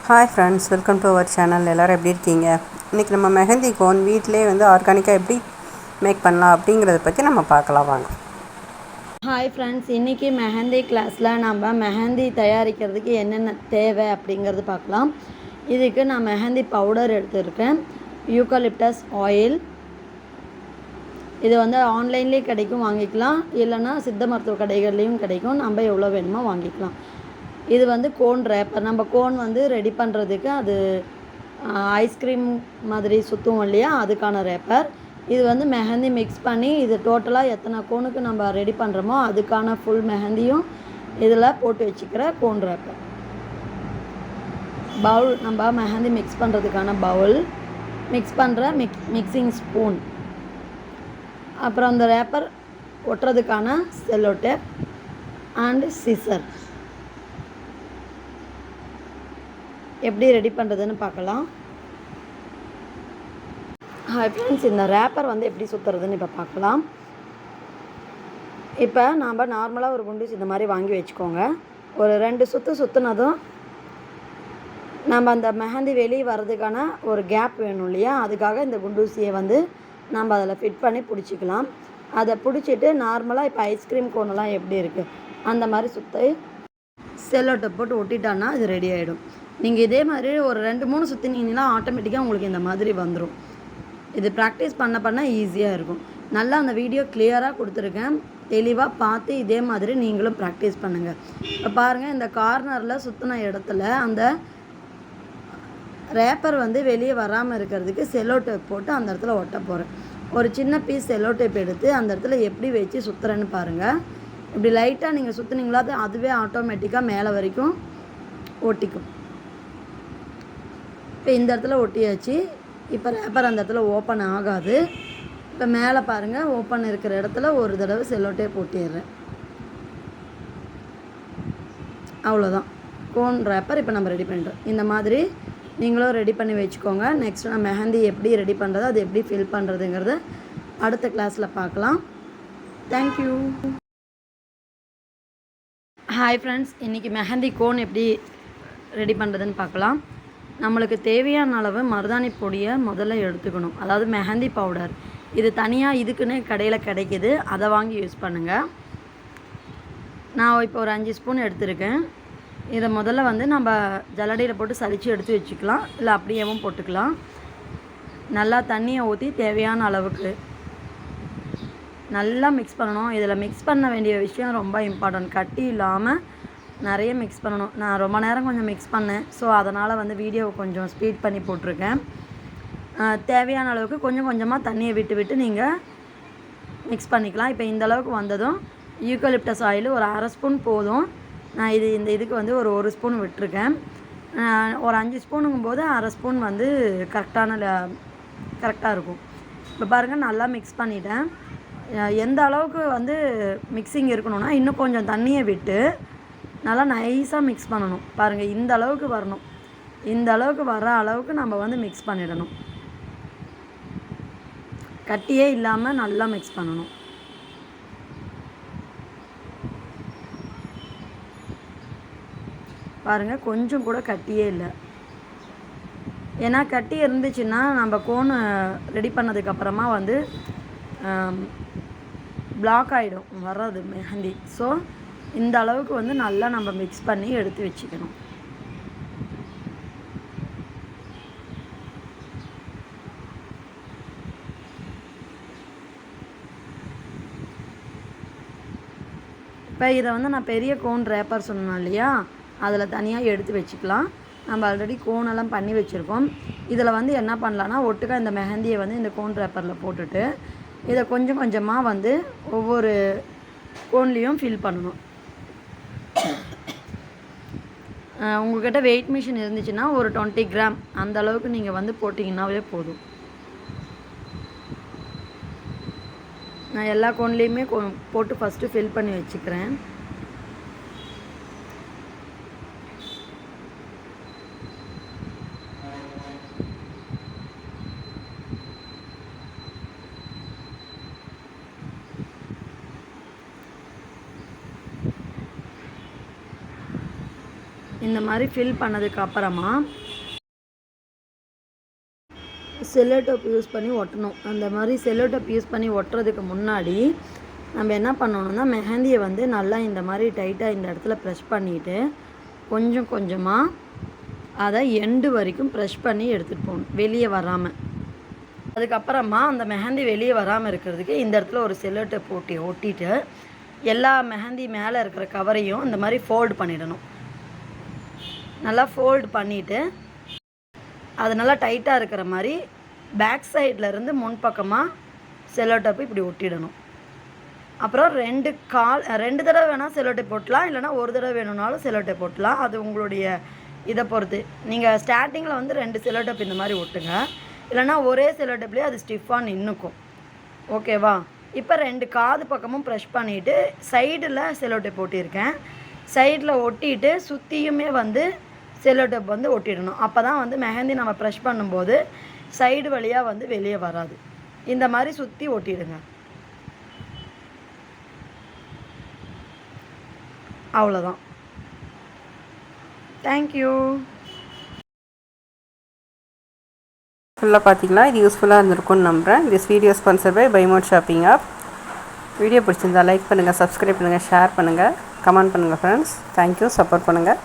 Hi friends, welcome to our channel. எல்லோரும் எப்படி இருக்கீங்க? இன்றைக்கி நம்ம மெஹந்தி கோன் வீட்டிலே ஆர்கானிக்காக எப்படி மேக் பண்ணலாம் அப்படிங்கிறத பற்றி நம்ம பார்க்கலாம் வாங்க. ஹாய் ஃப்ரெண்ட்ஸ், இன்றைக்கி மெஹந்தி கிளாஸில் நம்ம மெஹந்தி தயாரிக்கிறதுக்கு என்னென்ன தேவை அப்படிங்கிறது பார்க்கலாம். இதுக்கு நான் மெஹந்தி பவுடர் எடுத்துருக்கேன், யூக்கலிப்டஸ் ஆயில். இது ஆன்லைன்லேயே கிடைக்கும், வாங்கிக்கலாம். இல்லைன்னா சித்த மருத்துவ கடைகள்லேயும் கிடைக்கும். நம்ம எவ்வளோ வேணுமோ வாங்கிக்கலாம். இது கோன் ரேப்பர். நம்ம கோன் ரெடி பண்ணுறதுக்கு அது ஐஸ்கிரீம் மாதிரி சுற்றுவோம் இல்லையா, அதுக்கான ரேப்பர். இது மெஹந்தி மிக்ஸ் பண்ணி இது டோட்டலாக எத்தனை கோனுக்கு நம்ம ரெடி பண்ணுறோமோ அதுக்கான ஃபுல் மெஹந்தியும் இதில் போட்டு வச்சுக்கிற கோன் ரேப்பர். பவுல், நம்ம மெஹந்தி மிக்ஸ் பண்ணுறதுக்கான பவுல், மிக்ஸ் பண்ணுற மிக்சிங் ஸ்பூன், அப்புறம் அந்த ரேப்பர் ஒட்டுறதுக்கான செல்லோ டேப் அண்ட் சிசர். எப்படி ரெடி பண்ணுறதுன்னு பார்க்கலாம். ஹாய் ஃப்ரெண்ட்ஸ், இந்த ரேப்பர் எப்படி சுற்றுறதுன்னு இப்போ பார்க்கலாம். இப்போ நாம் நார்மலாக ஒரு குண்டூசி இந்த மாதிரி வாங்கி வச்சுக்கோங்க. ஒரு 2 சுற்று சுற்றுனதும் நம்ம அந்த மெஹந்தி வெளியே வர்றதுக்கான ஒரு கேப் வேணும் இல்லையா, அதுக்காக இந்த குண்டூசியை நம்ம அதில் ஃபிட் பண்ணி பிடிச்சிக்கலாம். அதை பிடிச்சிட்டு நார்மலாக இப்போ ஐஸ்கிரீம் கோனெல்லாம் எப்படி இருக்குது அந்த மாதிரி சுற்றி செல்லோட்டை போட்டு ஒட்டிட்டான்னா இது ரெடி ஆகிடும். நீங்கள் இதே மாதிரி ஒரு 2-3 சுற்றினீங்கன்னா ஆட்டோமேட்டிக்காக உங்களுக்கு இந்த மாதிரி வந்துடும். இது ப்ராக்டிஸ் பண்ண ஈஸியாக இருக்கும். நல்லா அந்த வீடியோ கிளியராக கொடுத்துருக்கேன், தெளிவாக பார்த்து இதே மாதிரி நீங்களும் ப்ராக்டிஸ் பண்ணுங்கள். இப்போ பாருங்கள், இந்த கார்னரில் சுற்றின இடத்துல அந்த ரேப்பர் வெளியே வராமல் இருக்கிறதுக்கு செல்லோ டேப் போட்டு அந்த இடத்துல ஒட்ட போகிறேன். ஒரு சின்ன பீஸ் செல்லோ டேப் எடுத்து அந்த இடத்துல எப்படி வச்சு சுற்றுறேன்னு பாருங்கள். இப்படி லைட்டாக நீங்கள் சுற்றுனீங்களா அதுவே ஆட்டோமேட்டிக்காக மேலே வரைக்கும் ஒட்டிக்கும். இப்போ இந்த இடத்துல ஒட்டியாச்சு. இப்போ ரேப்பர் அந்த இடத்துல ஓப்பன் ஆகாது. இப்போ மேலே பாருங்கள், ஓப்பன் இருக்கிற இடத்துல ஒரு தடவை செல்லோ டேப் ஒட்டிடுறேன். அவ்வளோதான், கோன் ரேப்பர் இப்போ நம்ம ரெடி பண்ணுறோம். இந்த மாதிரி நீங்களும் ரெடி பண்ணி வச்சுக்கோங்க. நெக்ஸ்ட் நான் மெஹந்தி எப்படி ரெடி பண்ணுறது, அது எப்படி ஃபில் பண்ணுறதுங்கிறத அடுத்த கிளாஸில் பார்க்கலாம். தேங்க்யூ. ஹாய் ஃப்ரெண்ட்ஸ், இன்றைக்கி மெஹந்தி கோன் எப்படி ரெடி பண்ணுறதுன்னு பார்க்கலாம். நம்மளுக்கு தேவையான அளவு மருதாணி பொடியை முதல்ல எடுத்துக்கணும். அதாவது மெஹந்தி பவுடர், இது தனியாக இதுக்குன்னு கடையில் கிடைக்கிது, அதை வாங்கி யூஸ் பண்ணுங்கள். நான் இப்போ ஒரு 5 ஸ்பூன் எடுத்துருக்கேன். இதை முதல்ல நம்ம ஜல்லடையில் போட்டு சலித்து எடுத்து வச்சுக்கலாம், இல்லை அப்படியேவும் போட்டுக்கலாம். நல்லா தண்ணியை ஊற்றி தேவையான அளவுக்கு நல்லா மிக்ஸ் பண்ணணும். இதில் மிக்ஸ் பண்ண வேண்டிய விஷயம் ரொம்ப இம்பார்ட்டன்ட். கட்டி இல்லாமல் நிறைய மிக்ஸ் பண்ணணும். நான் ரொம்ப நேரம் கொஞ்சம் மிக்ஸ் பண்ணேன், ஸோ அதனால் வீடியோவை கொஞ்சம் ஸ்பீட் பண்ணி போட்டிருக்கேன். தேவையான அளவுக்கு கொஞ்சம் கொஞ்சமாக தண்ணியை விட்டு விட்டு நீங்கள் மிக்ஸ் பண்ணிக்கலாம். இப்போ இந்த அளவுக்கு வந்ததும் யூக்கலிப்டஸ் ஆயில் ஒரு 1/2 ஸ்பூன் போதும். நான் இந்த இதுக்கு ஒரு 1 ஸ்பூன் விட்டுருக்கேன். ஒரு 5 ஸ்பூனுங்கும் போது 1/2 ஸ்பூன் கரெக்டாக இருக்கும். இப்போ பாருங்கள், நல்லா மிக்ஸ் பண்ணிட்டேன். எந்த அளவுக்கு மிக்சிங் இருக்கணும்னா இன்னும் கொஞ்சம் தண்ணியை விட்டு நல்லா நைஸாக மிக்ஸ் பண்ணணும். பாருங்கள், இந்த அளவுக்கு வரணும். இந்த அளவுக்கு வர அளவுக்கு நம்ம மிக்ஸ் பண்ணிடணும். கட்டியே இல்லாமல் நல்லா மிக்ஸ் பண்ணணும். பாருங்கள், கொஞ்சம் கூட கட்டியே இல்லை. ஏன்னா கட்டி இருந்துச்சுன்னா நம்ம கோன் ரெடி பண்ணதுக்கப்புறமா பிளாக் ஆகிடும் வர்றது மெஹந்தி. ஸோ இந்த அளவுக்கு நல்லா நம்ம மிக்ஸ் பண்ணி எடுத்து வச்சுக்கணும். இப்போ இதை நான் பெரிய கோன் ரேப்பர் சொன்னேன் இல்லையா, அதில் தனியாக எடுத்து வச்சுக்கலாம். நம்ம ஆல்ரெடி கோனெல்லாம் பண்ணி வச்சுருக்கோம். இதில் என்ன பண்ணலான்னா, ஒட்டுக்கா இந்த மெஹந்தியை இந்த கோன் ரேப்பரில் போட்டுட்டு இதை கொஞ்சம் கொஞ்சமாக ஒவ்வொரு கோன்லேயும் ஃபில் பண்ணணும். உங்கள்கிட்ட வெயிட் மிஷின் இருந்துச்சுன்னா ஒரு 20 கிராம் அந்த அளவுக்கு நீங்கள் போட்டிங்கன்னாவே போதும். நான் எல்லா கோன்லேயுமே போட்டு ஃபஸ்ட்டு ஃபில் பண்ணி வச்சுக்கிறேன். இந்த மாதிரி ஃபில் பண்ணதுக்கு அப்புறமா செல்லோ டேப் யூஸ் பண்ணி ஒட்டணும். அந்த மாதிரி செல்லோ டேப் யூஸ் பண்ணி ஒட்டுறதுக்கு முன்னாடி நம்ம என்ன பண்ணணும்னா மெஹந்தியை வந்து நல்லா இந்த மாதிரி டைட்டாக இந்த இடத்துல ப்ரெஷ் பண்ணிவிட்டு கொஞ்சம் கொஞ்சமாக அதை எண்டு வரைக்கும் ப்ரெஷ் பண்ணி எடுத்துகிட்டு போகணும், வெளியே வராமல். அதுக்கப்புறமா அந்த மெஹந்தி வெளியே வராமல் இருக்கிறதுக்கு இந்த இடத்துல ஒரு செல்லோ டேப் ஒட்டிட்டு எல்லா மெஹந்தி மேலே இருக்கிற கவரையும் இந்த மாதிரி ஃபோல்டு பண்ணிடணும். நல்லா ஃபோல்டு பண்ணிவிட்டு அது நல்லா டைட்டாக இருக்கிற மாதிரி பேக் சைட்லேருந்து முன்பக்கமாக செல்லோ டேப்பு இப்படி ஒட்டிடணும். அப்புறம் 2 தடவை வேணால் செல்லோ டேப் போட்டலாம், இல்லைனா ஒரு தடவை வேணும்னாலும் செல்லோ டேப் போட்டலாம். அது உங்களுடைய இதை பொறுத்து. நீங்கள் ஸ்டார்டிங்கில் வந்து 2 செல்லோ டேப் இந்த மாதிரி ஒட்டுங்க, இல்லைனா ஒரே செல்லோ டேப்லேயே அது ஸ்டிஃபாக நின்றுக்கும். ஓகேவா? இப்போ 2 காது பக்கமும் ப்ரெஷ் பண்ணிவிட்டு சைடில் செல்லோ டேப் ஒட்டியிருக்கேன். சைடில் ஒட்டிட்டு சுற்றியுமே வந்து செல்லோ டேப் வந்து ஒட்டிடணும். அப்போ தான் வந்து மெஹந்தி நம்ம ப்ரெஷ் பண்ணும்போது சைடு வழியாக வந்து வெளியே வராது. இந்த மாதிரி சுற்றி ஒட்டிடுங்க. அவ்வளோதான். தேங்க்யூ. ஃபுல்லாக பார்த்தீங்களா? இது யூஸ்ஃபுல்லாக இருந்திருக்கும்னு நம்புகிறேன். திஸ் வீடியோ ஸ்பான்சர் பை பைமோட் ஷாப்பிங் ஆப். வீடியோ பிடிச்சிருந்தா லைக் பண்ணுங்கள், சப்ஸ்கிரைப் பண்ணுங்கள், ஷேர் பண்ணுங்கள், கமெண்ட் பண்ணுங்கள் ஃப்ரெண்ட்ஸ். தேங்க்யூ. சப்போர்ட் பண்ணுங்கள்.